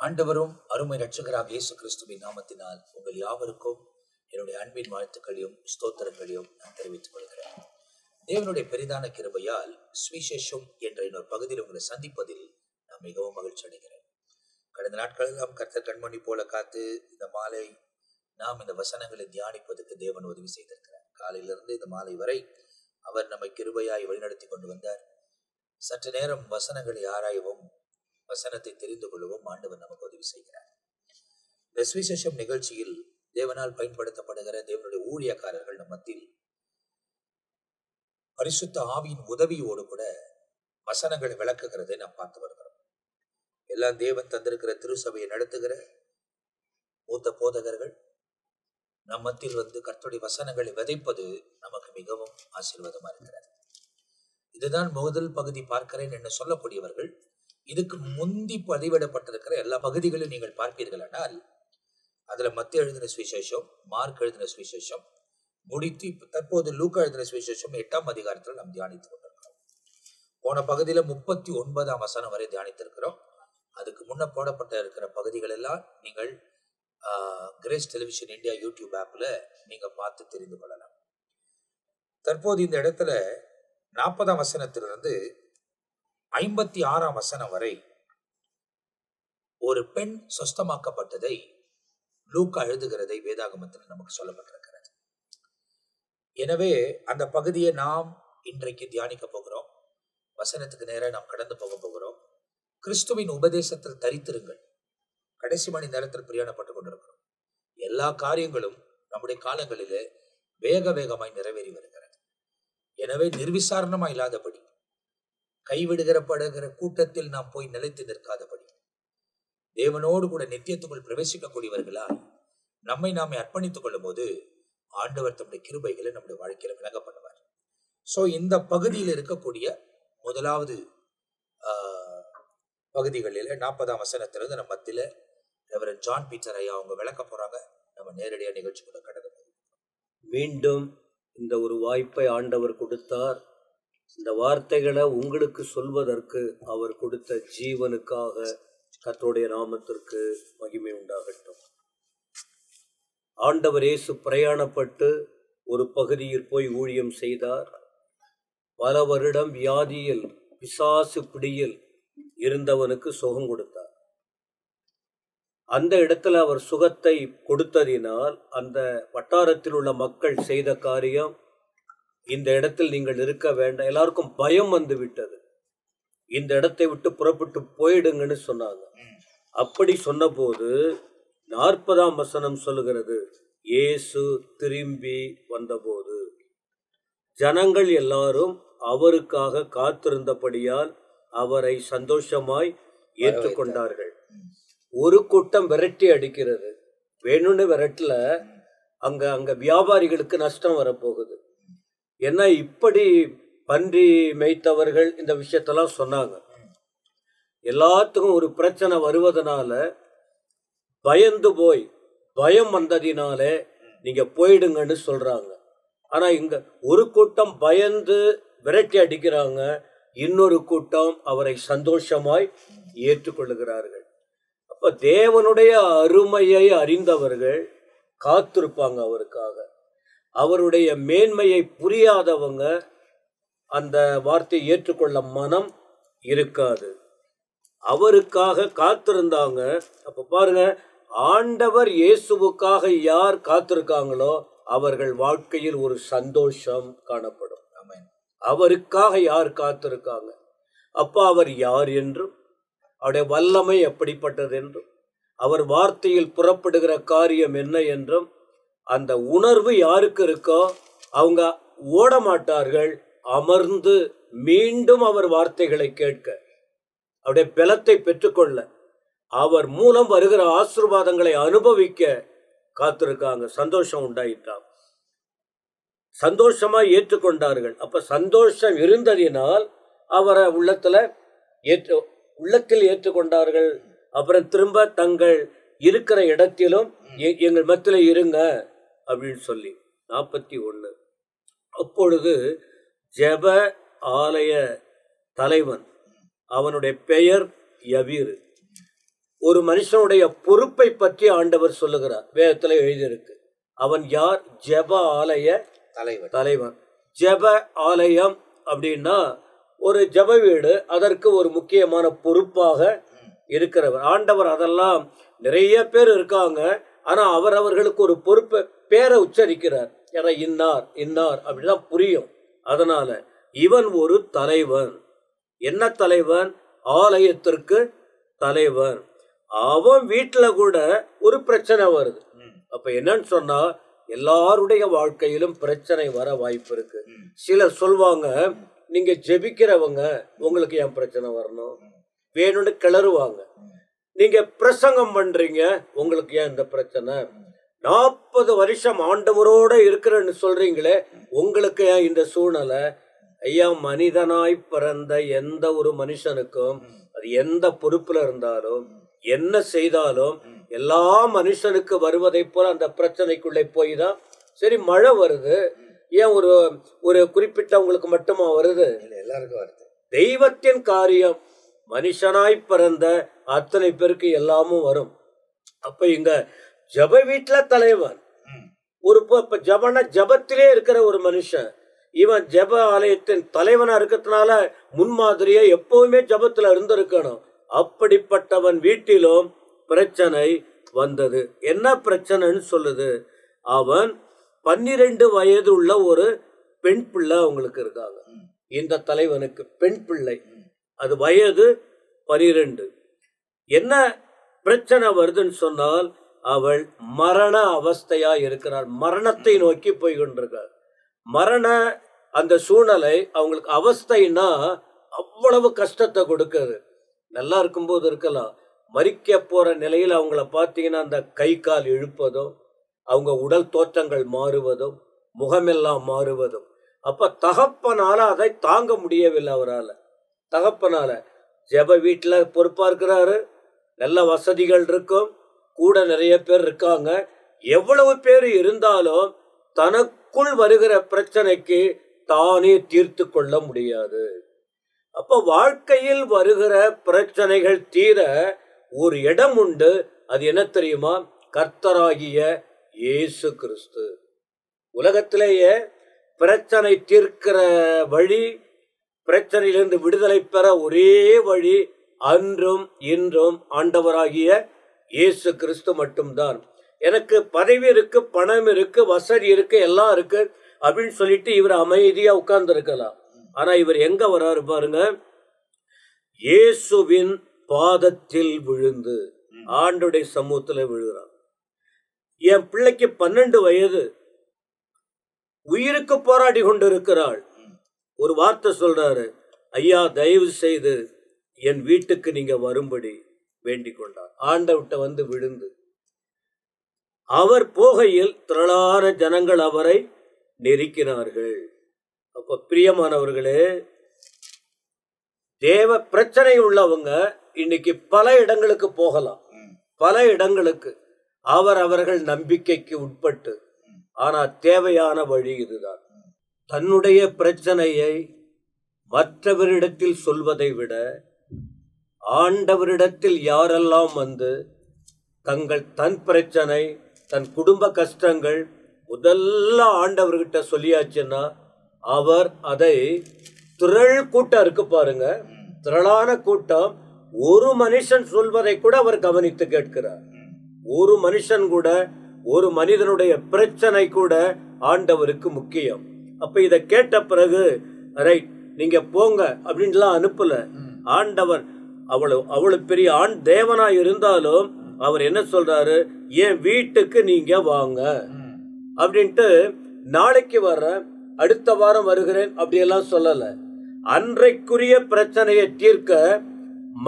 ஆண்டவரும் அருமை இரட்சகராக இயேசு கிறிஸ்துவின் நாமத்தினால் உங்கள் யாவருக்கும் என்னுடைய அன்பின் வாழ்த்துக்களையும் ஸ்தோத்திரங்களையும் நான் தெரிவித்துக் கொள்கிறேன். தேவனுடைய பெரிதான கிருபையால் சுவிசேஷம் என்ற இன்னொரு பகுதியில் உங்களை சந்திப்பதில் நான் மிகவும் மகிழ்ச்சி அடைகிறேன். கடந்த நாட்களெல்லாம் கர்த்தர் கண்மணி போல காத்து இந்த மாலை நாம் இந்த வசனங்களை தியானிப்பதற்கு தேவன் உதவி செய்திருக்கிறார். காலையிலிருந்து இந்த மாலை வரை அவர் நம்மை கிருபையாய் வழிநடத்தி கொண்டு வந்தார். சற்று நேரம் வசனங்களை ஆராயவும் வசனத்தை தெரிந்து கொள்ளவும் ஆண்டவர் நமக்கு உதவி செய்கிறார். இந்த சுவிசேஷம் நிகழ்ச்சியில் தேவனால் பயன்படுத்தப்படுகிற தேவனுடைய ஊழியக்காரர்கள் நம் மத்தியில் பரிசுத்த ஆவியின் உதவியோடு கூட வசனங்களை விளக்குகிறதை நாம் பார்த்து வருகிறோம். எல்லாம் தேவன் தந்திருக்கிற திருசபையை நடத்துகிற மூத்த போதகர்கள் நம் மத்தியில் வந்து கர்த்தருடைய வசனங்களை விதைப்பது நமக்கு மிகவும் ஆசீர்வாதமா இருக்கிறது. இதுதான் முதல் பகுதி பார்க்கிறேன் என்று சொல்லக்கூடியவர்கள் இதுக்கு முந்தி பதிவிடப்பட்டிருக்கிற எல்லா பகுதிகளையும் நீங்கள் பார்ப்பீர்கள் ஆனால் அதுல மத்திய எழுதின சுவிசேஷம், மார்க் எழுதின சுவிசேஷம் முடித்து தற்போது லூக்கா எழுதின சுவிசேஷம் 8ஆம் அதிகாரத்தில் நாம் தியானித்துக் கொண்டிருக்கிறோம். போன பகுதியில 39ஆம் வசனம் வரை தியானித்திருக்கிறோம். அதுக்கு முன்ன போடப்பட்ட இருக்கிற பகுதிகள் எல்லாம் நீங்கள் கிரேஸ் டெலிவிஷன் இந்தியா யூடியூப் ஆப்ல நீங்க பார்த்து தெரிந்து கொள்ளலாம். தற்போது இந்த இடத்துல 40ஆம் வசனத்திலிருந்து 56ஆம் வசனம் வரை ஒரு பெண் சொஸ்தமாக்கப்பட்டதை லூக்கா எழுதுகிறதை வேதாகமத்தில் நமக்கு சொல்லப்பட்டிருக்கிறது. எனவே அந்த பகுதியை நாம் இன்றைக்கு தியானிக்க போகிறோம். வசனத்துக்கு நேராக நாம் கடந்து போகிறோம். கிறிஸ்துவின் உபதேசத்தில் தரித்திருங்கள். கடைசி மணி நேரத்தில் பிரயாணப்பட்டுக் கொண்டிருக்கிறோம். எல்லா காரியங்களும் நம்முடைய காலங்களிலே வேகமாய் நிறைவேறி வருகிறது. எனவே நிர்விசாரணமா இல்லாதபடி, கைவிடுகிறப்படுகிற கூட்டத்தில் நாம் போய் நிலைத்து நிற்காதபடி, தேவனோடு கூட நித்தியத்துக்குள் பிரவேசிக்கக்கூடியவர்களால் நம்மை நாமே அர்ப்பணித்துக் கொள்ளும் போது ஆண்டவர் தம்முடைய கிருபைகளை நம்முடைய வாழ்க்கையில விளங்க பண்ணுவார். சோ இந்த பகுதியில் இருக்கக்கூடிய முதலாவது பகுதிகளில் 40ஆம் வசனத்திலிருந்து நம்ம மத்தியில ரெவரண்ட் ஜான் பீட்டர் ஐயா அவங்க விளக்க போறாங்க. நம்ம நேரடியா நிகழ்ச்சிக்குள்ள கடந்து போகிறோம். மீண்டும் இந்த ஒரு வாய்ப்பை ஆண்டவர் கொடுத்தார். இந்த வார்த்தைகளை உங்களுக்கு சொல்வதற்கு அவர் கொடுத்த ஜீவனுக்காக கர்த்தருடைய நாமத்திற்கு மகிமை உண்டாகட்டும். ஆண்டவர் இயேசு பிரயாணப்பட்டு ஒரு பகுதியில் போய் ஊழியம் செய்தார். பல வருடம் வியாதியில் பிசாசு பிடியில் இருந்தவனுக்கு சுகம் கொடுத்தார். அந்த இடத்துல அவர் சுகத்தை கொடுத்ததினால் அந்த வட்டாரத்தில் உள்ள மக்கள் செய்த காரியம், இந்த இடத்தில் நீங்கள் இருக்க வேண்டாம், எல்லாருக்கும் பயம் வந்து விட்டது, இந்த இடத்தை விட்டு புறப்பட்டு போயிடுங்கன்னு சொன்னாங்க. அப்படி சொன்னபோது 40ஆம் வசனம் சொல்லுகிறது, இயேசு திரும்பி வந்தபோது ஜனங்கள் எல்லாரும் அவருக்காக காத்திருந்தபடியால் அவரை சந்தோஷமாய் ஏற்றுக்கொண்டார்கள். ஒரு கூட்டம் விரட்டி அடிக்கிறது, வேணும்னு விரட்டல, அங்க வியாபாரிகளுக்கு நஷ்டம் வரப்போகுது. ஏன்னா இப்படி பன்றி மேய்த்தவர்கள் இந்த விஷயத்தெல்லாம் சொன்னாங்க. எல்லாத்துக்கும் ஒரு பிரச்சனை வருவதனால பயந்து போய், பயம் வந்ததினால நீங்க போயிடுங்கன்னு சொல்றாங்க. ஆனா இங்க ஒரு கூட்டம் பயந்து விரட்டி அடிக்கிறாங்க, இன்னொரு கூட்டம் அவரை சந்தோஷமாய் ஏற்றுக்கொள்ளுகிறார்கள். அப்ப தேவனுடைய அருமையை அறிந்தவர்கள் காத்திருப்பாங்க அவருக்காக. அவருடைய மேன்மையை புரியாதவங்க அந்த வார்த்தையை ஏற்றுக்கொள்ள மனம் இருக்காது. அவருக்காக காத்திருந்தாங்க. அப்ப பாருங்க, ஆண்டவர் இயேசுவுக்காக யார் காத்திருக்காங்களோ அவர்கள் வாழ்க்கையில் ஒரு சந்தோஷம் காணப்படும். அவருக்காக யார் காத்திருக்காங்க, அப்ப அவர் யார் என்றும், அவருடைய வல்லமை எப்படிப்பட்டது என்றும், அவர் வார்த்தையில் புறப்படுகிற காரியம் என்ன என்றும் அந்த உணர்வு யாருக்கு இருக்கோ அவங்க ஓட மாட்டார்கள். அமர்ந்து மீண்டும் அவர் வார்த்தைகளை கேட்க, அவருடைய பலத்தை பெற்றுக்கொள்ள, அவர் மூலம் வருகிற ஆசீர்வாதங்களை அனுபவிக்க காத்திருக்காங்க. சந்தோஷம் உண்டாயிட்டான், சந்தோஷமா ஏற்றுக்கொண்டார்கள். அப்ப சந்தோஷம் இருந்ததினால் அவரை உள்ளத்தில் ஏற்றுக்கொண்டார்கள். அப்புறம் திரும்ப தங்கள் இருக்கிற இடத்திலும் எங்கள் மத்தியில இருங்க அப்படின்னு சொல்லி 41. அப்பொழுது ஜெப ஆலய தலைவன், அவனுடைய பெயர் யவீரு, ஒரு மனுஷனுடைய பொறுப்பை பற்றி ஆண்டவர் சொல்லுகிறார். வேதத்துல எழுதியிருக்கு. அவன் யார்? ஜெப ஆலய தலைவன். ஜெப ஆலயம் அப்படின்னா ஒரு ஜெப வீடு, அதற்கு ஒரு முக்கியமான பொறுப்பாக இருக்கிறவர் ஆண்டவர். அதெல்லாம் நிறைய பேர் இருக்காங்க, ஆனா அவர்களுக்கு ஒரு பொறுப்பை பேரை உச்சரிக்கிறார். ஏன்னா இன்னார் இன்னார் அப்படிதான் புரியும். அதனால இவன் ஒரு தலைவன். என்ன தலைவன்? ஆலயத்திற்கு தலைவன். அவன் வீட்டுல கூட ஒரு பிரச்சனை வருது. அப்ப என்னன்னு சொன்னா, எல்லாருடைய வாழ்க்கையிலும் பிரச்சனை வர வாய்ப்பு இருக்கு. சிலர் சொல்வாங்க, நீங்க ஜெபிக்கிறவங்க, உங்களுக்கு ஏன் பிரச்சனை வரணும்? வேணும்னு கிளறுவாங்க. நீங்க பிரசங்கம் பண்றீங்க, உங்களுக்கு ஏன் இந்த பிரச்சனை? 40 வருஷம் ஆண்டவரோட இருக்கிறேன்னு சொல்றீங்களே, உங்களுக்கு ஏன் இந்த சூழ்நிலை? ஐயா, மனிதனாய் பிறந்த எந்த ஒரு மனுஷனுக்கும், அது எந்த பொறுப்புல இருந்தாலும் என்ன செய்தாலும், எல்லா மனுஷனுக்கு வருவதை போல அந்த பிரச்சனைக்குள்ளே போய் தான், சரி மழை வருது, ஏன் ஒரு ஒரு குறிப்பிட்டவங்களுக்கு மட்டுமா வருது? எல்லாருக்கும் வருது. தெய்வத்தின் காரியம், மனுஷனாய் பிறந்த அத்தனை பேருக்கு எல்லாமும் வரும். அப்ப இங்க ஜப வீட்டுல தலைவன் ஒரு ஜபத்திலே இருக்கிற ஒரு மனுஷன், இவன் ஜப ஆலயத்தின் தலைவனா இருக்கிறதுனால முன்மாதிரியா எப்பவுமே ஜபத்துல இருந்திருக்கணும். அப்படிப்பட்டவன் வீட்டிலும் பிரச்சனை வந்தது. என்ன பிரச்சனைன்னு சொல்லுது? அவன் 12 வயது உள்ள ஒரு பெண் பிள்ளை அவங்களுக்கு இருக்காங்க. இந்த தலைவனுக்கு பெண் பிள்ளை, அது வயது 12. என்ன பிரச்சனை வருதுன்னு சொன்னால், அவள் மரண அவஸ்தையா இருக்கிறாள். மரணத்தை நோக்கி போய் கொண்டிருக்காள். மரண அந்த சூழ்நிலை அவங்களுக்கு அவஸ்தைன்னா அவ்வளவு கஷ்டத்தை கொடுக்குது. நல்லா இருக்கும்போது இருக்கலாம், மரிக்க போற நிலையில் அவங்கள பார்த்தீங்கன்னா அந்த கை கால் இழுப்பதும், அவங்க உடல் தோற்றங்கள் மாறுவதும், முகமெல்லாம் மாறுவதும். அப்ப தகப்பனால அதை தாங்க முடியவில்லை அவரால். தகப்பனால ஜெப வீட்டில் பொறுப்பா இருக்கிறாரு, நல்ல வசதிகள் இருக்கும், கூட நிறைய பேர் இருக்காங்க. எவ்வளவு பேர் இருந்தாலும் தனக்குள் வருகிற பிரச்சனைக்கு தானே தீர்த்து கொள்ள முடியாது. அப்ப வாழ்க்கையில் வருகிற பிரச்சனைகள் தீர ஒரு இடம் உண்டு. அது என்ன தெரியுமா? கர்த்தராகிய இயேசு கிறிஸ்து. உலகத்திலேயே பிரச்சனை தீர்க்கிற வழி, பிரச்சனையிலிருந்து விடுதலை பெற ஒரே வழி அன்றும் இன்றும் ஆண்டவராகிய இயேசு கிறிஸ்து மட்டும்தான். எனக்கு பதவி இருக்கு, பணம் இருக்கு, வசதி இருக்கு, எல்லாம் இருக்கு அப்படின்னு சொல்லிட்டு இவர் அமைதியா உட்கார்ந்து இருக்கலாம். ஆனா இவர் எங்க வராரு பாருங்க, இயேசுவின் பாதத்தில் விழுந்து ஆண்டுடைய சமூகத்துல விழுகிறார். என் பிள்ளைக்கு 12 வயது, உயிருக்கு போராடி கொண்டு இருக்கிறாள். ஒரு வார்த்தை சொல்றாரு, ஐயா தயவு செய்து என் வீட்டுக்கு நீங்க வரும்படி வேண்டிக் கொண்டார். ஆண்டவர்கிட்ட வந்து விழுந்து, அவர் போகையில் திரளான ஜனங்கள் அவரை நெருக்கினார்கள். அப்ப பிரியமானவர்களே, தேவ பிரச்சனை உள்ளவங்க இன்னைக்கு பல இடங்களுக்கு போகலாம், பல இடங்களுக்கு அவர்கள் நம்பிக்கைக்கு உட்பட்டு. ஆனா தேவையான வழி இதுதான். தன்னுடைய பிரச்சனையை மற்றவரிடத்தில் சொல்வதை விட ஆண்டவரிடத்தில் யாரெல்லாம் வந்து தன் பிரச்சனை, தன் குடும்ப கஷ்டங்கள் முதல்ல ஆண்டவர்கிட்ட சொல்லியாச்சுன்னா, அவர் அதை திரள் கூட்டம் இருக்கு பாருங்க, திரளான கூட்டம், ஒரு மனுஷன் சொல்வதை கூட அவர் கவனித்து கேட்கிறார். ஒரு மனுஷன் கூட, ஒரு மனிதனுடைய பிரச்சனை கூட ஆண்டவருக்கு முக்கியம். அப்ப இதை கேட்ட பிறகு ரைட் நீங்க போங்க அப்படின்லாம் அனுப்பல. ஆண்டவர் அவ்வளவு பெரிய தேவனா இருந்தாலும் அவர் என்ன சொல்றாரு, என் வீட்டுக்கு நீங்க வாங்க அப்படின்ட்டு, நாளைக்கு வர்றேன், அடுத்த வாரம் வருகிறேன் அப்படியெல்லாம் சொல்லல. அன்றைக்குரிய பிரச்சனையை தீர்க்க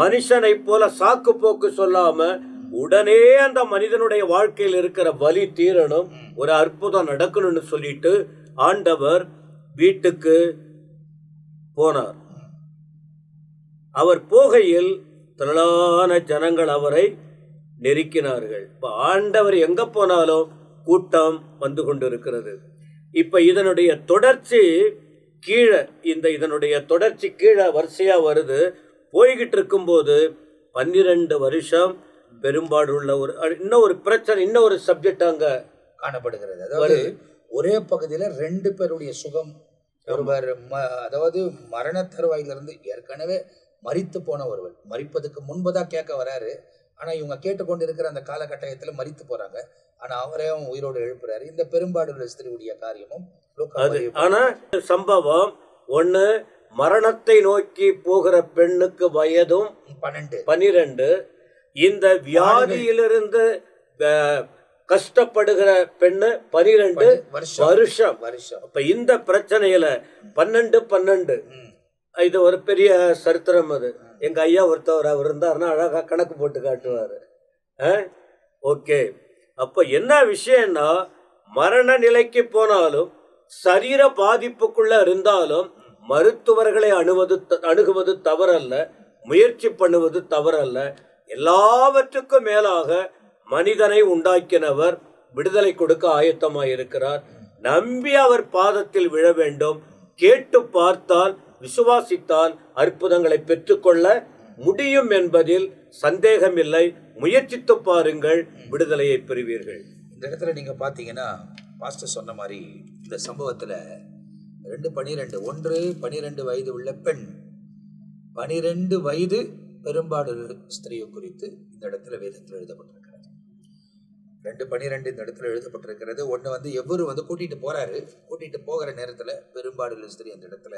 மனுஷனை போல சாக்கு போக்கு சொல்லாம உடனே அந்த மனிதனுடைய வாழ்க்கையில் இருக்கிற வலி தீரணும், ஒரு அற்புதம் நடக்கணும்னு சொல்லிட்டு ஆண்டவர் வீட்டுக்கு போனார். அவர் போகையில் திரளான ஜனங்கள் அவரை நெருக்கினார்கள். இப்ப ஆண்டவர் எங்க போனாலும் கூட்டம் வந்து கொண்டிருக்கிறது. இப்ப இதனுடைய தொடர்ச்சி கீழே, இதனுடைய தொடர்ச்சி கீழே வரிசையா வருது. போய்கிட்டு இருக்கும்போது 12 வருஷம் பெரும்பாடு உள்ள இன்னும் ஒரு பிரச்சனை, இன்னும் ஒரு சப்ஜெக்ட் அங்க காணப்படுகிறது. அதாவது ஒரே பகுதியில 2 பேருடைய சுகம். ஒருவர் அதாவது மரண தருவாயிலிருந்து ஏற்கனவே மரித்து போன ஒருவர் மரிப்பதுக்கு முன்பதான் கேட்க வராரு. ஆனா இவங்க கேட்டுக்கொண்டு இருக்கிற அந்த காலகட்டத்துல மரித்து போறாங்க. ஆனா அவரே உயிரோடு எழுப்புறாரு. இந்த பெரும்பாடுள்ள ஸ்திரீவுடைய காரியமும் அது. ஆனா சம்பவம் ஒண்ணு, மரணத்தை நோக்கி போகிற பெண்ணுக்கு வயதும் 12. இந்த வியாதியிலிருந்து கஷ்டப்படுகிற பெண்ணு 12 வருஷம். அப்ப இந்த பிரச்சனையில 12 இது ஒரு பெரிய சரித்திரம். அது எங்க ஐயா ஒருத்தவர் அவர் இருந்தாருன்னா அழகா கணக்கு போட்டு காட்டுவாரு. ஓகே, அப்ப என்ன விஷயம்னா, மரண நிலைக்கு போனாலும் சரீர பாதிப்புக்குள்ள இருந்தாலும் மருத்துவர்களை அணுகுவது தவறல்ல, முயற்சி பண்ணுவது தவறல்ல. எல்லாவற்றுக்கும் மேலாக மனிதனை உண்டாக்கினவர் விடுதலை கொடுக்க ஆயத்தமாயிருக்கிறார். நம்பி அவர் பாதத்தில் விழ வேண்டும். கேட்டு பார்த்தால், விசுவாசித்தால் அற்புதங்களை பெற்றுக்கொள்ள முடியும் என்பதில் சந்தேகமில்லை. முயற்சித்து பாருங்கள், விடுதலையை பெறுவீர்கள். இந்த இடத்துல நீங்க பாத்தீங்கன்னா பாஸ்டர் சொன்ன மாதிரி இந்த சம்பவத்துல 2:12 ஒன்று 12 வயது உள்ள பெண், 12 வயது பெரும்பாடு ஸ்திரீயை குறித்து இந்த இடத்துல வேதத்தில் எழுதப்பட்டிருக்கிறது. 2:12 இந்த இடத்துல எழுதப்பட்டிருக்கிறது. ஒன்று எவரு கூட்டிட்டு போகிற நேரத்துல பெரும்பாடு ஸ்திரீ அந்த இடத்துல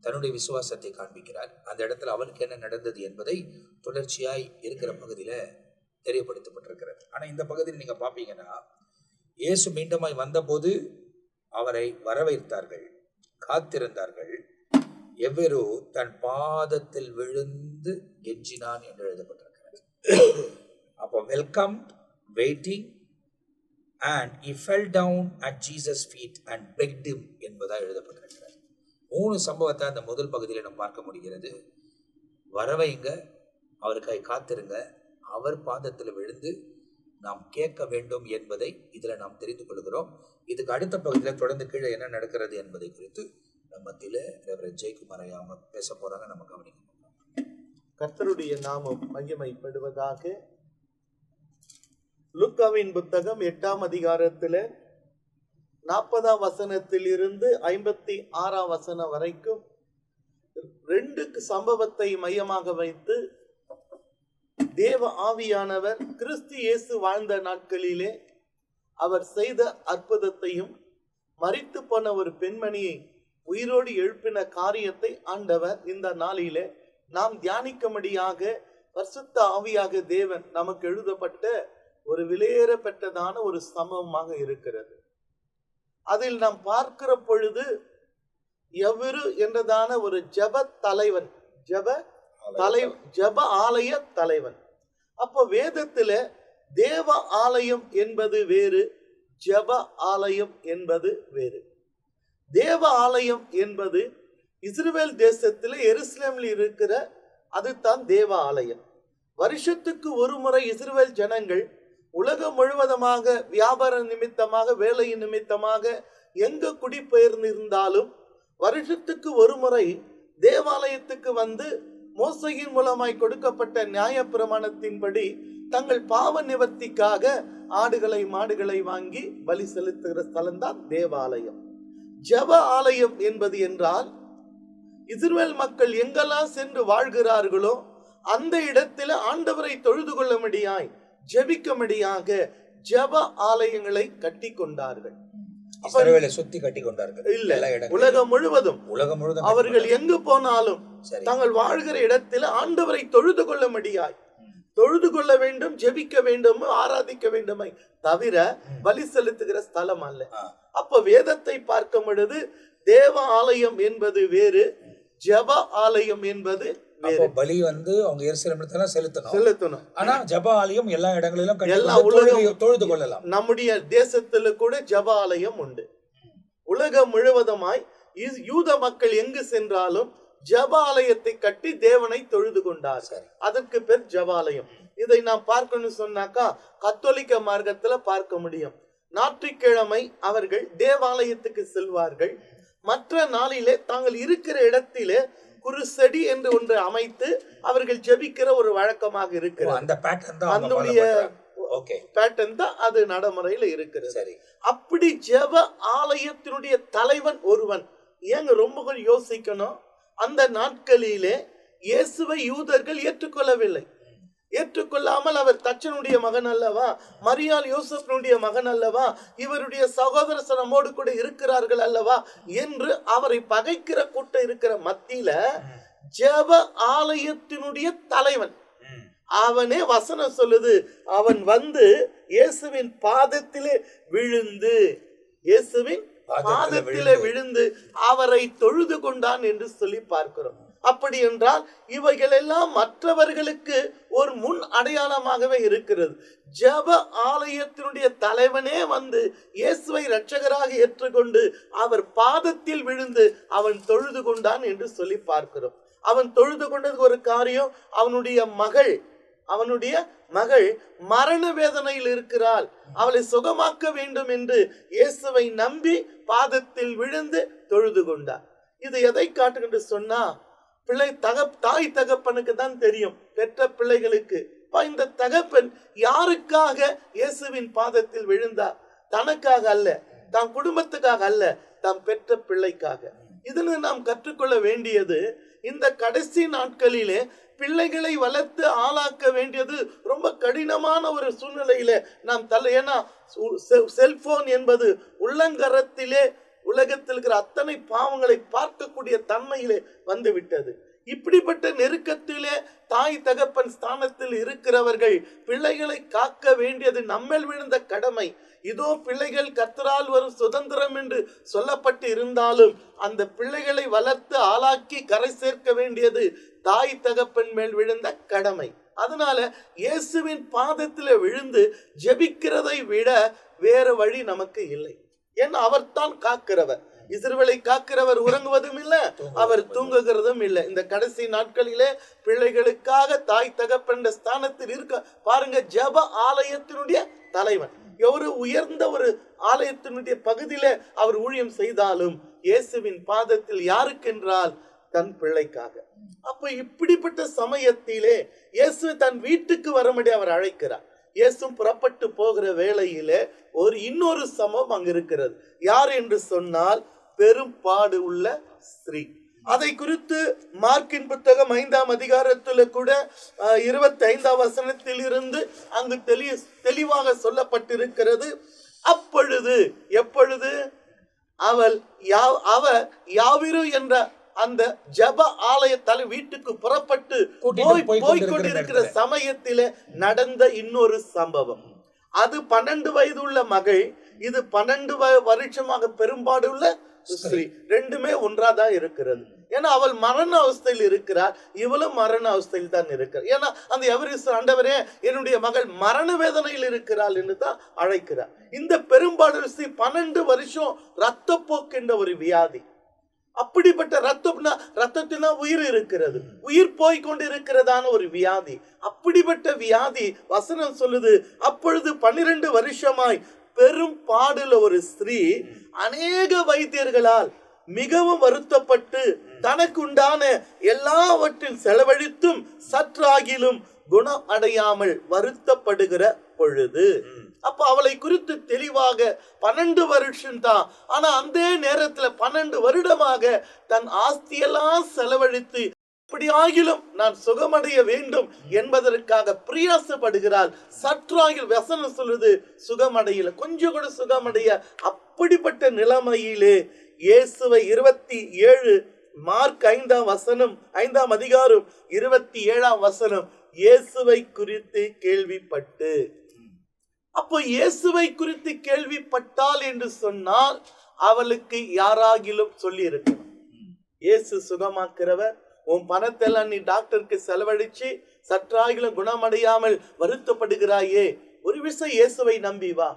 தன்னுடைய விசுவாசத்தை காண்பிக்கிறார். அந்த இடத்துல அவளுக்கு என்ன நடந்தது என்பதை தொடர்ச்சியாய் இருக்கிற பகுதியில தெரியப்படுத்தப்பட்டிருக்கிறது. ஆனா இந்த பகுதியில் நீங்க பாப்பீங்கன்னா, இயேசு மீண்டுமாய் வந்தபோது அவரை வரவேற்றார்கள், காத்திருந்தார்கள். எவரோ தன் பாதத்தில் விழுந்து கெஞ்சினான் என்று எழுதப்பட்டிருக்கிறது. அப்போ welcome, waiting and he fell down at Jesus' feet and begged him என்பதா எழுதப்பட்டிருக்கிறது. 3 சம்பவத்தை அந்த முதல் பகுதியில் நம்ம பார்க்க முடிகிறது. வரவைங்க, அவருக்காய் காத்திருங்க, அவர் பாதத்தில் விழுந்து நாம் கேட்க வேண்டும் என்பதை இதுல நாம் தெரிந்து கொள்கிறோம். இதுக்கு அடுத்த பகுதியில் தொடர்ந்து கீழே என்ன நடக்கிறது என்பதை குறித்து நம்ம மத்தியில ரெவரண்ட் ஜெயக்குமார் ஐயா பேச போறாங்க. நம்ம கவனிக்கணும். கர்த்தருடைய நாமம் மகிமைப்படுவதாக. லூக்காவின் புத்தகம் 8ஆம் அதிகாரத்துல 40ஆம் வசனத்தில் இருந்து 56ஆம் வசனம் வரைக்கும் 2 சம்பவத்தை மையமாக வைத்து தேவ ஆவியானவர் கிறிஸ்து இயேசு வாழ்ந்த நாட்களிலே அவர் செய்த அற்புதத்தையும், மரித்து போன ஒரு பெண்மணியை உயிரோடு எழுப்பின காரியத்தை ஆண்டவர் இந்த நாளிலே நாம் தியானிக்கும்படியாக பரிசுத்த ஆவியாக தேவன் நமக்கு எழுதப்பட்ட ஒரு விலையேறப்பட்டதான ஒரு சம்பவமாக இருக்கிறது. அதில் நாம் பார்க்கிற பொழுது எவரு என்றதான ஒரு ஜெப தலைவன், ஜெப ஆலய தலைவன். அப்போ வேதத்துல தேவ ஆலயம் என்பது வேறு, ஜெப ஆலயம் என்பது வேறு. தேவ ஆலயம் என்பது இஸ்ரவேல் தேசத்துல எருசலேமில் இருக்கிற அதுதான் தேவ ஆலயம். வருஷத்துக்கு ஒரு முறை இஸ்ரவேல் ஜனங்கள் உலகம் முழுவதுமாக வியாபார நிமித்தமாக, வேலை நிமித்தமாக எங்க குடிபெயர்ந்திருந்தாலும் வருஷத்துக்கு ஒரு முறை தேவாலயத்துக்கு வந்து மோசையின் மூலமாய் கொடுக்கப்பட்ட நியாய பிரமாணத்தின்படி தங்கள் பாவ நிவர்த்திக்காக ஆடுகளை மாடுகளை வாங்கி பலி செலுத்துகிற ஸ்தலம்தான் தேவாலயம். ஜெப ஆலயம் என்பது என்றால் இஸ்ரவேல் மக்கள் எங்கெல்லாம் சென்று வாழ்கிறார்களோ அந்த இடத்துல ஆண்டவரை தொழுது கொள்ளும்படியாய், ஜெபிக்கும்படியாக ஜெப ஆலயங்களை கட்டி கொண்டார்கள். சுத்தி கட்டி கொண்டார்கள். இல்ல, உலகம் முழுவதும் அவர்கள் எங்கு போனாலும் தாங்கள் வாழ்கிற இடத்துல ஆண்டவரை தொழுது கொள்ளும்படியாய், தொழுது கொள்ள வேண்டும், ஜெபிக்க வேண்டும், ஆராதிக்க வேண்டுமை தவிர பலி செலுத்துகிற ஸ்தலம் அல்ல. அப்ப வேதத்தை பார்க்கும் பொழுது தேவ ஆலயம் என்பது வேறு, ஜெப ஆலயம் என்பது வேறு. பலி அவங்க எருசலேம்ல செலுத்தணும். ஆனா ஜெப ஆலயம் எல்லா இடங்களிலும் எல்லா உலகம் தொழுது கொள்ளலாம். நம்முடைய தேசத்துல கூட ஜெப ஆலயம் உண்டு. உலகம் முழுவதுமாய் யூத மக்கள் எங்கு சென்றாலும் ஜெப ஆலயத்தை கட்டி தேவனை தொழுது கொண்டார். அதற்கு பேர் ஜெபாலயம். இதை நாம் பார்க்கணும் சொன்னாக்கா கத்தோலிக்க மார்க்கத்துல பார்க்க முடியும். ஞாயிற்றுக்கிழமை அவர்கள் தேவாலயத்துக்கு செல்வார்கள். மற்ற நாளிலே தாங்கள் இருக்கிற இடத்திலே குருசடி என்று ஒன்று அமைத்து அவர்கள் ஜெபிக்கிற ஒரு வழக்கமாக இருக்கிறது. அந்த பேட்டர்ன் தான் அதனுடைய ஓகே பேட்டர்ன் தான் அது நடைமுறையில இருக்கிறது. சரி. அப்படி ஜெப ஆலயத்தினுடைய தலைவன் ஒருவன். ஏங்க ரொம்ப கொஞ்சம் யோசிக்கணும். அந்த நாட்களிலே இயேசுவை யூதர்கள் ஏற்றுக்கொள்ளவில்லை. ஏற்றுக்கொள்ளாமல் அவர் தச்சனுடைய மகன் அல்லவா, மரியாள் யோசேப்பினுடைய மகன் அல்லவா, இவருடைய சகோதர நம்மோடு கூட இருக்கிறார்கள் அல்லவா என்று அவரை பகைக்கிற கூட்டம் இருக்கிற மத்தியில ஜெப ஆலயத்தினுடைய தலைவன் அவனே வசனம் சொல்லுது, அவன் வந்து இயேசுவின் பாதத்திலே விழுந்து, இயேசுவின் பாதத்திலே விழுந்து அவரை தொழுது கொண்டான் என்று சொல்லி பார்க்கிறோம். அப்படி என்றால் இவைகள் எல்லாம் மற்றவர்களுக்கு ஒரு முன் அடையாளமாகவே இருக்கிறது. ஜெப ஆலயத்தினுடைய தலைவனே வந்து இயேசுவை இரட்சகராக ஏற்றுக்கொண்டு அவர் பாதத்தில் விழுந்து அவன் தொழுது கொண்டான் என்று சொல்லி பார்க்கிறோம். அவன் தொழுது கொண்டதுக்கு ஒரு காரியம், அவனுடைய மகள் மரண வேதனையில் இருக்கிறாள், அவளை சுகமாக்க வேண்டும் என்று இயேசுவை நம்பி பாதத்தில் விழுந்து தொழுது கொண்டார். இது எதை காட்டுகின்ற சொன்னா, தாய் தகப்பனுக்கு தான் தெரியும், பெற்ற பிள்ளைகளுக்கு. இந்த தகப்பன் யாருக்காக இயேசுவின் பாதத்தில் விழுந்தார்? தனக்காக அல்ல, தன் குடும்பத்துக்காக அல்ல, தாம் பெற்ற பிள்ளைக்காக. இதுல நாம் கற்றுக்கொள்ள வேண்டியது, இந்த கடைசி நாட்களிலே பிள்ளைகளை வளர்த்து ஆளாக்க வேண்டியது ரொம்ப கடினமான ஒரு சூழ்நிலையில நாம் ஏன்னா செல்போன் என்பது உள்ளங்கரத்திலே உலகத்தில் இருக்கிற அத்தனை பாவங்களை பார்க்கக்கூடிய தன்மையிலே வந்து விட்டது. இப்படிப்பட்ட நெருக்கத்திலே தாய் தகப்பன் ஸ்தானத்தில் இருக்கிறவர்கள் பிள்ளைகளை காக்க வேண்டியது நம்மேல் விழுந்த கடமை. இதோ பிள்ளைகள் கர்த்தரால் வரும் சுதந்திரம் என்று சொல்லப்பட்டு இருந்தாலும் அந்த பிள்ளைகளை வளர்த்து ஆளாக்கி கரை சேர்க்க வேண்டியது தாய் தகப்பன் மேல் விழுந்த கடமை. அதனால இயேசுவின் பாதத்தில் விழுந்து ஜெபிக்கிறதை விட வேற வழி நமக்கு இல்லை. ஏன்னா அவர் தான் காக்கிறவர். இஸ்ரவேலை காக்கிறவர் உறங்குவதும் இல்லை, அவர் தூங்குகிறதும் இல்லை. இந்த கடைசி நாட்களிலே பிள்ளைகளுக்காக தாய் தகப்பன் ஸ்தானத்தில் இருக்க பாருங்க. ஜெப ஆலயத்தினுடைய தலைவன் ஒரு உயர்ந்த ஒரு ஆலயத்தினுடைய பகுதியில அவர் ஊழியம் செய்தாலும் இயேசுவின் பாதத்தில் யாருக்கென்றால் தன் பிள்ளைக்காக. அப்ப இப்படிப்பட்ட சமயத்திலே இயேசு தன் வீட்டுக்கு வரும்படி அவர் அழைக்கிறார். இயேசு புறப்பட்டு போகிற வேளையிலே இன்னொரு சம்பவம் அங்கு இருக்கிறது. யார் என்று சொன்னால் பெரும் பாடு உள்ள ஸ்திரீ. அதை குறித்து மார்க்கின் புத்தகம் 5ஆம் அதிகாரத்தில் கூட 25ஆம் வசனத்தில் இருந்து அங்கு தெளிவாக சொல்லப்பட்டிருக்கிறது. அப்பொழுது எப்பொழுது அவர் யாவிரு என்ற அந்த ஜெப ஆலய தலை வீட்டுக்கு புறப்பட்டு போய்கொண்டிருக்கிற சமயத்திலே நடந்த இன்னொரு சம்பவம். அது 12 வயது உள்ள மகள், இது 12 வருஷமாக பெரும்பாடு உள்ள ஸ்திரீ. ரெண்டுமே ஒன்றாதான் இருக்கிறது. ஏன்னா அவள் மரண அவஸ்தையில் இருக்கிறார், இவளும் மரண அவஸ்தையில் தான் இருக்கிறார். ஏன்னா அந்த எவரிஸ் ஆண்டவரே என்னுடைய மகள் மரண வேதனையில் இருக்கிறாள் என்று தான் அழைக்கிறார். இந்த பெரும்பாடு ஸ்திரீ 12 வருஷம் இரத்தப்போக்கு என்ற ஒரு வியாதி. அப்படிப்பட்ட ரத்தத்தினா உயிர் இருக்கிறது, உயிர் போய்கொண்டு இருக்கிறதான ஒரு வியாதி. அப்படிப்பட்ட வியாதி வசனம் சொல்லுது. அப்பொழுது 12 வருஷமாய் பெரும் பாடுல ஒரு ஸ்திரீ அநேக வைத்தியர்களால் மிகவும் வருத்தப்பட்டு தனக்கு உண்டான எல்லாவற்றில் செலவழித்தும் சற்றாகிலும் குணம் அடையாமல் வருத்தப்படுகிற பொழுது, அப்ப அவளை குறித்து தெளிவாக 12 வருஷம் தான், ஆனா அந்த நேரத்துல 12 வருடமாக தன் ஆஸ்தியெல்லாம் செலவழித்து இப்படியாகிலும் நான் சுகமடைய வேண்டும் என்பதற்காக பிரயாசப்படுகிறாள். சற்றாகில் வசனம் சொல்லுது சுகமடையில, கொஞ்சம் கூட சுகமடைய. அப்படிப்பட்ட நிலைமையிலே இயேசுவை 27 மார்க் 5ஆம் வசனம் 5ஆம் அதிகாரம் 27ஆம் வசனம் இயேசுவை குறித்து கேள்விப்பட்டு, அப்போ இயேசுவை குறித்து கேள்விப்பட்டால் என்று சொன்னால் அவளுக்கு யாராகிலும் சொல்லி இருக்கணும், இயேசு சுகமாக்கிறவர், உன் பணத்தை எல்லாம் நீ டாக்டருக்கு செலவழிச்சு சற்றாகிலும் குணமடையாமல் வருத்தப்படுகிறாயே, ஒரு விஷயம் இயேசுவை நம்பி வா,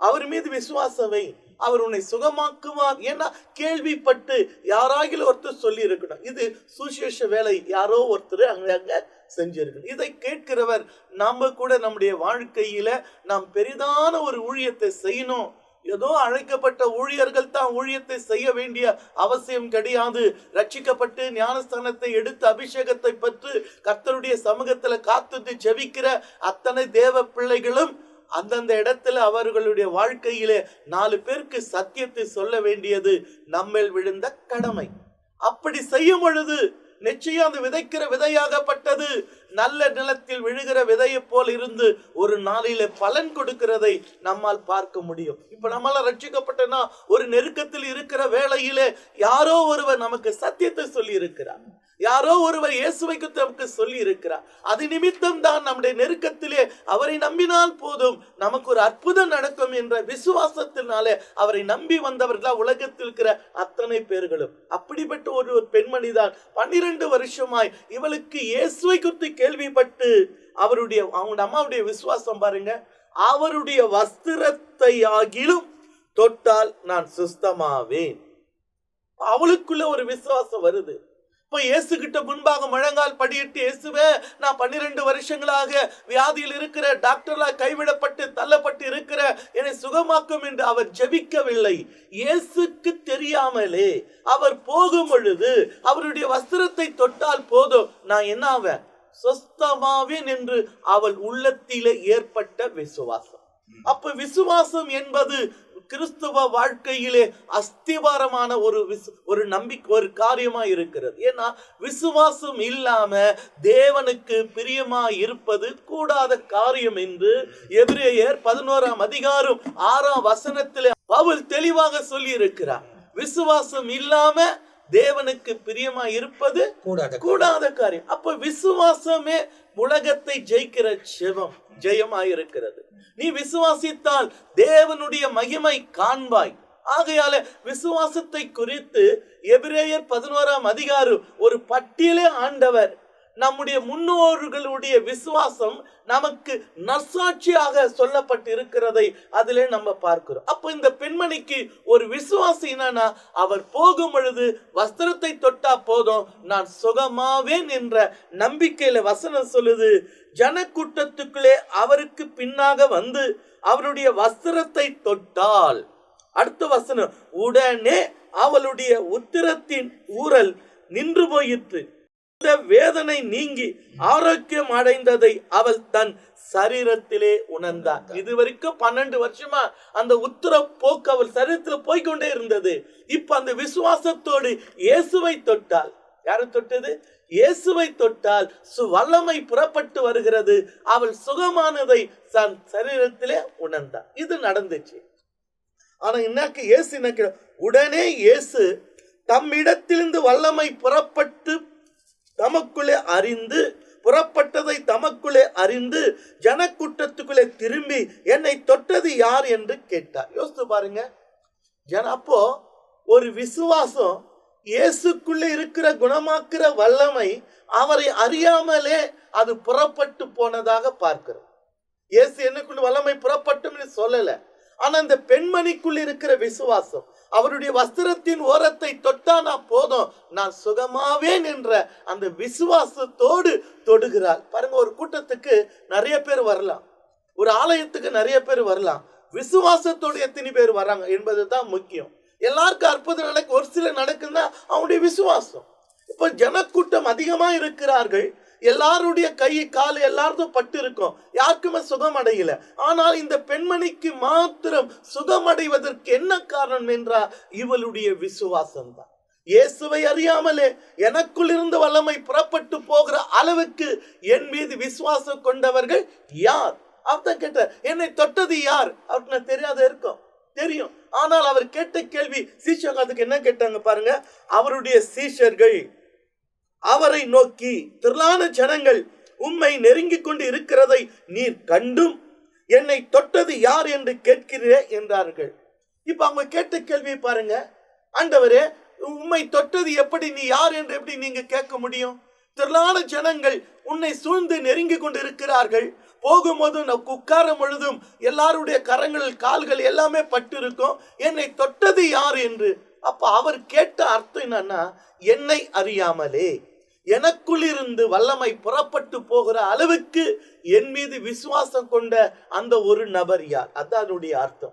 அவர் மீது விசுவாசவை, அவர் உன்னை சுகமாக்குவார். ஏன்னா கேள்விப்பட்டு யாராகிலும் ஒருத்தர் சொல்லி இருக்கணும். இது சுசேஷ வேலை, யாரோ ஒருத்தர் அங்க செஞ்சிருக்கணும். இதை கேட்கிறவர் நாம கூட நம்முடைய வாழ்க்கையில நாம் பெரிதான ஒரு ஊழியத்தை செய்யணும், ஏதோ அழைக்கப்பட்ட ஊழியர்கள் தான் ஊழியத்தை செய்ய வேண்டிய அவசியம் கிடையாது. ரட்சிக்கப்பட்டு ஞானஸ்தானத்தை எடுத்து அபிஷேகத்தை பெற்று கர்த்தருடைய சமூகத்துல காத்துட்டு ஜெபிக்கிற அத்தனை தேவ பிள்ளைகளும் அந்தந்த இடத்துல அவர்களுடைய வாழ்க்கையிலே 4 பேருக்கு சத்தியத்தை சொல்ல வேண்டியது நம்மேல் விழுந்த கடமை. அப்படி செய்யும் பொழுது நிச்சயம் அந்த விதைக்கிற விதையாகப்பட்டது நல்ல நிலத்தில் விழுகிற விதையை போல் இருந்து ஒரு நாளிலே பலன் கொடுக்கிறதை நம்மால் பார்க்க முடியும். இப்ப நம்மளால ரட்சிக்கப்பட்டனா ஒரு நெருக்கத்தில் இருக்கிற வேளையிலே யாரோ ஒருவர் நமக்கு சத்தியத்தை சொல்லி இருக்கிறார், யாரோ ஒருவர் இயேசுவை நமக்கு சொல்லி இருக்கிறார். அது நிமித்தம் தான் நம்முடைய நெருக்கத்திலே அவரை நம்பினால் போதும் நமக்கு ஒரு அற்புதம் நடக்கும் என்ற விசுவாசத்தினாலே அவரை நம்பி வந்தவர்களா உலகத்தில் இருக்கிற அத்தனை பேர்களும். அப்படிப்பட்ட ஒரு பெண்மணி தான் 12 வருஷமாய் இவளுக்கு இயேசுவை குறித்து கேள்விப்பட்டு அவங்க அம்மாவுடைய விசுவாசம் பாருங்க, அவருடைய வஸ்திரத்தை ஆகிலும் தொட்டால் நான் சுஸ்தமாவேன். அவளுக்குள்ள ஒரு விசுவாசம் வருது. இயேசு கிட்ட முன்பாக முழங்கால் படியிட்டு, இயேசுவே நான் 12 வருஷங்களாக வியாதியில் இருக்கிற, டாக்டர்களா கைவிடப்பட்டு தள்ளப்பட்டு இருக்கிற, என்னை சுகமாக்கும் என்று அவர் ஜெபிக்கவில்லை. இயேசுக்கு தெரியாமலே அவர் போகும் பொழுது அவருடைய வஸ்திரத்தை தொட்டால் போதும் நான் என்ன ஆவேன், சொஸ்தமாவேன் என்று அவள் உள்ளத்திலே ஏற்பட்ட விசுவாசம். அப்ப விசுவாசம் என்பது கிறிஸ்துவ வாழ்க்கையிலே அஸ்திவாரமான ஒரு நம்பிக்கை, ஒரு காரியமா இருக்கிறது. ஏன்னா விசுவாசம் இல்லாம தேவனுக்கு பிரியமா இருப்பது கூடாத காரியம் என்று எபிரேயர் 11ஆம் அதிகாரம் 6ஆம் வசனத்திலே பவுல் தெளிவாக சொல்லி இருக்கிறார். விசுவாசம் இல்லாம தேவனுக்கு பிரியமா இருப்பது கூடாத காரியம். அப்ப விசுவாசமே உலகத்தை ஜெயிக்கிற ஜெயமாயிருக்கிறது. நீ விசுவாசித்தால் தேவனுடைய மகிமை காண்பாய். ஆகையால விசுவாசத்தை குறித்து எபிரேயர் 11ஆம் அதிகாரம் ஒரு பட்டியலே ஆண்டவர் நம்முடைய முன்னோர்களுடைய விசுவாசம் நமக்கு நற்சாட்சியாக சொல்லப்பட்டு இருக்கிறதை அதிலே நம்ம பார்க்கிறோம். அப்ப இந்த பெண்மணிக்கு ஒரு விசுவாசம் என்னன்னா, அவர் போகும் பொழுது வஸ்திரத்தை தொட்டா போதும் நான் சுகமாவேன் என்ற நம்பிக்கையில வசனம் சொல்லுது. ஜனக்கூட்டத்துக்குள்ளே அவருக்கு பின்னாக வந்து அவருடைய வஸ்திரத்தை தொட்டால், அடுத்த வசனம், உடனே அவளுடைய உத்திரத்தின் ஊரல் நின்று போயிற்று, வேதனை நீங்கி ஆரோக்கியம் அடைந்ததை அவள் தன் சரீரத்திலே உணர்ந்தார். இதுவரைக்கும் 12 வருஷமா அந்த உத்தர போக்கு அவள் சரீரத்தில் போய்கொண்டே இருந்தது. இப்ப அந்த விசுவாசத்தோடு இயேசுவை தொட்டால், யாரை தொட்டது, இயேசுவை தொட்டால் வல்லமை புறப்பட்டு வருகிறது. அவள் சுகமானதை தன் சரீரத்திலே உணர்ந்தார். இது நடந்துச்சு. ஆனா இன்னைக்கு இயேசு உடனே இயேசு தம்மிடத்திலிருந்து வல்லமை புறப்பட்டு தமக்குள்ளே அறிந்து, புறப்பட்டதை தமக்குள்ளே அறிந்து ஜனக்கூட்டத்துக்குள்ளே திரும்பி என்னை தொட்டது யார் என்று கேட்டார். யோசித்து பாருங்க. அப்போ ஒரு விசுவாசம், இயேசுக்குள்ளே இருக்கிற குணமாக்குற வல்லமை அவரை அறியாமலே அது புறப்பட்டு போனதாக பார்க்கிறோம். இயேசு என்னக்குள்ள வல்லமை புறப்பட்டும் சொல்லல. ஆனா இந்த பெண்மணிக்குள் இருக்கிற விசுவாசம், அவருடைய வஸ்திரத்தின் ஓரத்தை தொட்டானா போதும் நான் சுகமாவேன் என்ற அந்த விசுவாசத்தோடு தொடுகிறாள். பாருங்க, ஒரு கூட்டத்துக்கு நிறைய பேர் வரலாம், ஒரு ஆலயத்துக்கு நிறைய பேர் வரலாம். விசுவாசத்தோடு எத்தனை பேர் வராங்க என்பது தான் முக்கியம். எல்லாருக்கும் அற்புதம் நடக்கும், ஒரு சில நடக்குதுன்னா அவனுடைய விசுவாசம். இப்ப ஜனக்கூட்டம் அதிகமா இருக்கிறார்கள், எல்லாருடைய கை கால் எல்லாரும் பட்டு இருக்கும், யாருக்குமே சுகம் அடையல. ஆனால் இந்த பெண்மணிக்கு மாத்திரம் சுகம் அடைவதற்கு என்ன காரணம் என்றால் இவளுடைய விசுவாசம் தான். இயேசுவை அறியாமலே எனக்குள் இருந்து வல்லமை புறப்பட்டு போகிற அளவுக்கு என் மீது விசுவாசம் கொண்டவர்கள் யார்? அவர்தான் கேட்டார், என்னை தொட்டது யார்? அவருக்கு தெரியாத இருக்கும், தெரியும். ஆனால் அவர் கேட்ட கேள்வி, சீஷர்களுக்கு என்ன கேட்டாங்க பாருங்க. அவருடைய சீஷர்கள் அவரை நோக்கி, திரளான ஜனங்கள் உம்மை நெருங்கிக் கொண்டு இருக்கிறதை நீர் கண்டும் என்னை தொட்டது யார் என்று கேட்கிறே என்றார்கள். இப்ப அவங்க கேட்ட கேள்வி பாருங்க, ஆண்டவரே உம்மை தொட்டது எப்படி, நீ யார் என்று எப்படி நீங்க கேட்க முடியும்? திரளான ஜனங்கள் உன்னை சூழ்ந்து நெருங்கி கொண்டு இருக்கிறார்கள், போகும்போது உட்காரும் பொழுதும் எல்லாருடைய கரங்கள் கால்கள் எல்லாமே பட்டு இருக்கும், என்னை தொட்டது யார் என்று. அப்ப அவர் கேட்ட அர்த்தம் என்னன்னா, என்னை அறியாமலே எனக்குள் இருந்து வல்லமை புறப்பட்டு போகிற அளவுக்கு என் மீது விசுவாசம் கொண்ட அந்த ஒரு நபர் யார்? அதான் அர்த்தம்.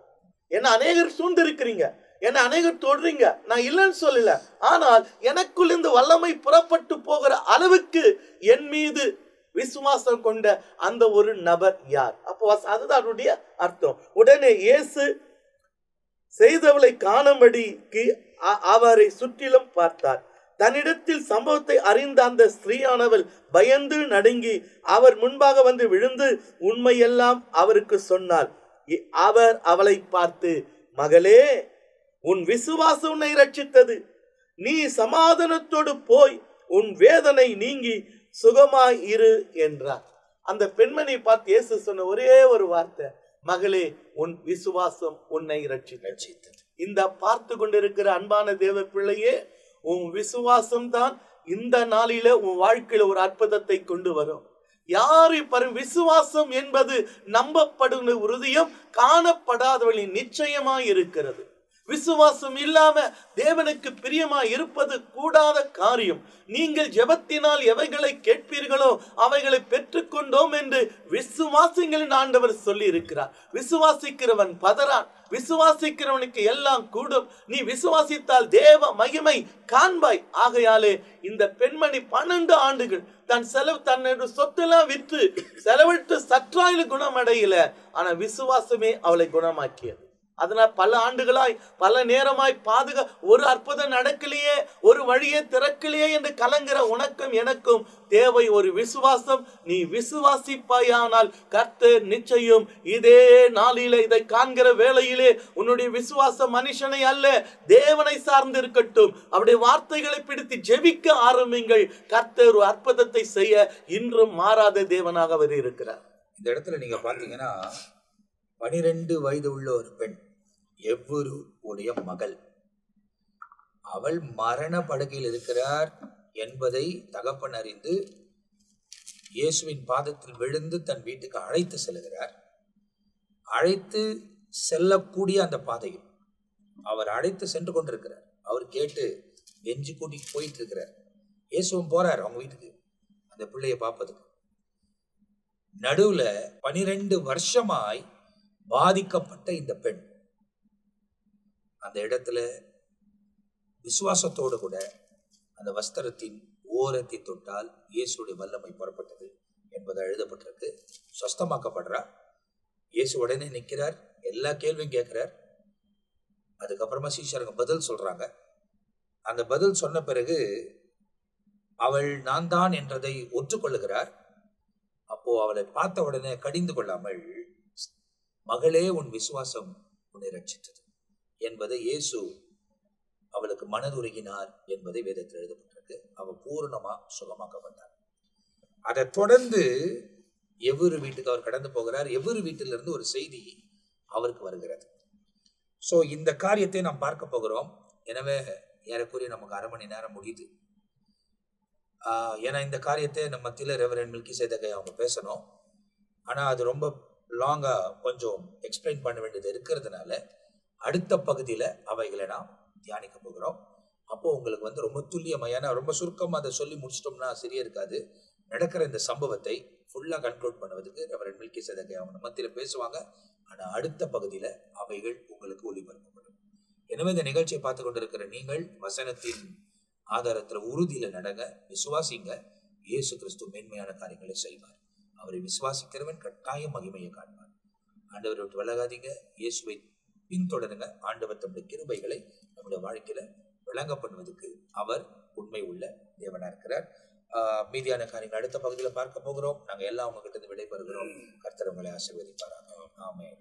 என்ன அநேகர் சூழ்ந்து இருக்கிறீங்க, என்ன அநேகர் தொடுறீங்க, நான் இல்லைன்னு சொல்லல. ஆனால் எனக்குள் இந்த வல்லமை புறப்பட்டு போகிற அளவுக்கு என் மீது விசுவாசம் கொண்ட அந்த ஒரு நபர் யார்? அப்போ அதுதான் அதனுடைய அர்த்தம். உடனே இயேசு செய்தவளை காணும்படிக்கு அவரை சுற்றிலும் பார்த்தார். தன்னிடத்தில் சம்பவத்தை அறிந்த அந்த ஸ்திரீயானவள் பயந்து நடுங்கி அவர் முன்பாக வந்து விழுந்து உண்மையெல்லாம் அவருக்கு சொன்னார். அவர் அவளை பார்த்து, மகளே, உன் விசுவாசம் உன்னை ரட்சித்தது, நீ சமாதானத்தோடு போய் உன் வேதனை நீங்கி சுகமாய் இரு என்றார். அந்த பெண்மணி பார்த்து இயேசு சொன்ன ஒரே ஒரு வார்த்தை, மகளே, உன் விசுவாசம் உன்னை ரட்சித்தது. இந்த பார்த்து கொண்டிருக்கிற அன்பான தேவ பிள்ளையே, உன் விசுவாசம் தான் இந்த நாளில உன் வாழ்க்கையில ஒரு அற்புதத்தை கொண்டு வரும். யாரு விசுவாசம் என்பது நம்பப்படுகிற உறுதியும் காணப்படாதவர்களின் நிச்சயமாய் இருக்கிறது. விசுவாசம் இல்லாம தேவனுக்கு பிரியமாய் இருப்பது கூடாத காரியம். நீங்கள் ஜெபத்தினால் எவைகளை கேட்பீர்களோ அவைகளை பெற்றுக்கொண்டோம் என்று விசுவாசிகளின் ஆண்டவர் சொல்லி இருக்கிறார். விசுவாசிக்கிறவன் பதறான், விசுவாசிக்கிறவனுக்கு எல்லாம் கூடும். நீ விசுவாசித்தால் தேவ மகிமை காண்பாய். ஆகையாலே இந்த பெண்மணி 12 ஆண்டுகள் தன்னுடைய சொத்தெல்லாம் விற்று செலவிட்டு சற்றாயில குணமடையல. ஆனா விசுவாசமே அவளை குணமாக்கியது. அதனால் பல ஆண்டுகளாய் பல நேரமாய் ஒரு அற்புதம் நடக்கலையே, ஒரு வழியே திறக்கலையே என்று கலங்குற உனக்கும் எனக்கும் தேவை ஒரு விசுவாசம். நீ விசுவாசிப்பாயானால் கர்த்தர் நிச்சயம் இதே நாளிலே இதை காண்கிற வேளையிலே உன்னுடைய விசுவாசம் மனுஷனை அல்ல தேவனை சார்ந்து இருக்கட்டும். அவருடைய வார்த்தைகளை பிடித்து ஜெபிக்க ஆரம்பிங்கள். கர்த்தர் ஒரு அற்புதத்தை செய்ய இன்றும் மாறாத தேவனாக அவர் இருக்கிறார். இந்த இடத்துல நீங்க பாத்தீங்கன்னா 12 வயது உள்ள ஒரு பெண், எவ்வொரு உடைய மகள், அவள் மரண படுக்கையில் இருக்கிறார் என்பதை தகப்பன் அறிந்து இயேசுவின் பாதத்தில் விழுந்து தன் வீட்டுக்கு அழைத்து செல்கிறார். அழைத்து செல்லக்கூடிய அந்த பாதையில் அவர் அழைத்து சென்று கொண்டிருக்கிறார். அவர் கேட்டு எஞ்சி கூட்டிட்டு போயிட்டு இருக்கிறார். இயேசுவும் போறார் அவங்க வீட்டுக்கு அந்த பிள்ளைய பார்ப்பதுக்கு. நடுவுல 12 வருஷமாய் பாதிக்கப்பட்ட இந்த பெண் அந்த இடத்துல விசுவாசத்தோடு கூட அந்த வஸ்திரத்தின் ஓரத்தை தொட்டால் இயேசுடைய வல்லமை புறப்பட்டது என்பது எழுதப்பட்டிருக்கு. சுஸ்தமாக்கப்படுறார். இயேசு உடனே நிற்கிறார், எல்லா கேள்வியும் கேட்கிறார். அதுக்கப்புறமா சீஷருங்க பதில் சொல்றாங்க. அந்த பதில் சொன்ன பிறகு அவள் நான் தான் என்றதை ஒற்றுக்கொள்ளுகிறார். அப்போ அவளை பார்த்த உடனே கடிந்து கொள்ளாமல், மகளே, உன் விசுவாசம் உன்னை ரட்சித்தது என்பதை இயேசு அவளுக்கு மனதுருகினார் என்பதை வேதத்தில் எழுதப்பட்டிருக்கு. அவள் பூர்ணமா சுகமாக்கப்பட்டார். அதை தொடர்ந்து எவ்வொரு வீட்டுக்கு அவர் கடந்து போகிறார். எவ்வொரு வீட்டிலிருந்து ஒரு செய்தி அவருக்கு வருகிறது. ஸோ இந்த காரியத்தை நாம் பார்க்க போகிறோம். எனவே ஏறக்குறைய நமக்கு 1/2 மணி நேரம் முடியுது. ஏன்னா இந்த காரியத்தை நம்ம மத்தியில் ரெவரண்ட் மெல்கிசேதேக்கை அவங்க பேசணும். ஆனால் அது ரொம்ப லாங்காக கொஞ்சம் எக்ஸ்பிளைன் பண்ண வேண்டியது இருக்கிறதுனால அடுத்த பகுதியில் அவைகளை நாம் தியானிக்க போகிறோம். அப்போது உங்களுக்கு ரொம்ப துல்லியமாக, ரொம்ப சுருக்கமாக அதை சொல்லி முடிச்சிட்டோம்னா சரியா இருக்காது. நடக்கிற இந்த சம்பவத்தை ஃபுல்லாக கன்க்ளூட் பண்ணுவதற்கு ரெவரண்ட் மெல்கிசேதேக்கை அவங்க மத்தியில் பேசுவாங்க. ஆனால் அடுத்த பகுதியில் அவைகள் உங்களுக்கு ஒளிபரப்பப்படும். எனவே இந்த நிகழ்ச்சியை பார்த்து கொண்டிருக்கிற நீங்கள் வசனத்தின் ஆதாரத்தில் உறுதியில் நடங்க, விசுவாசிங்க. இயேசு கிறிஸ்து மேன்மையான காரியங்களை செய்வார். அவரை விசுவாசிக்கிறவன் கட்டாயம் மகிமையை காண்பார். ஆண்டவரை விட்டு விலகாதீங்க, இயேசுவை பின்தொடருங்க. ஆண்டவர் தம்முடைய கிருபைகளை நம்முடைய வாழ்க்கையில விளங்க பண்ணுவதற்கு அவர் உண்மை உள்ள தேவனா இருக்கிறார். மீதியான காரியங்கள் அடுத்த பகுதியில் பார்க்க போகிறோம். நாங்கள் எல்லாம் உங்ககிட்ட விடைபெறுகிறோம். கர்த்தர் உங்களை ஆசீர்வதிப்பாராக. ஆமென்.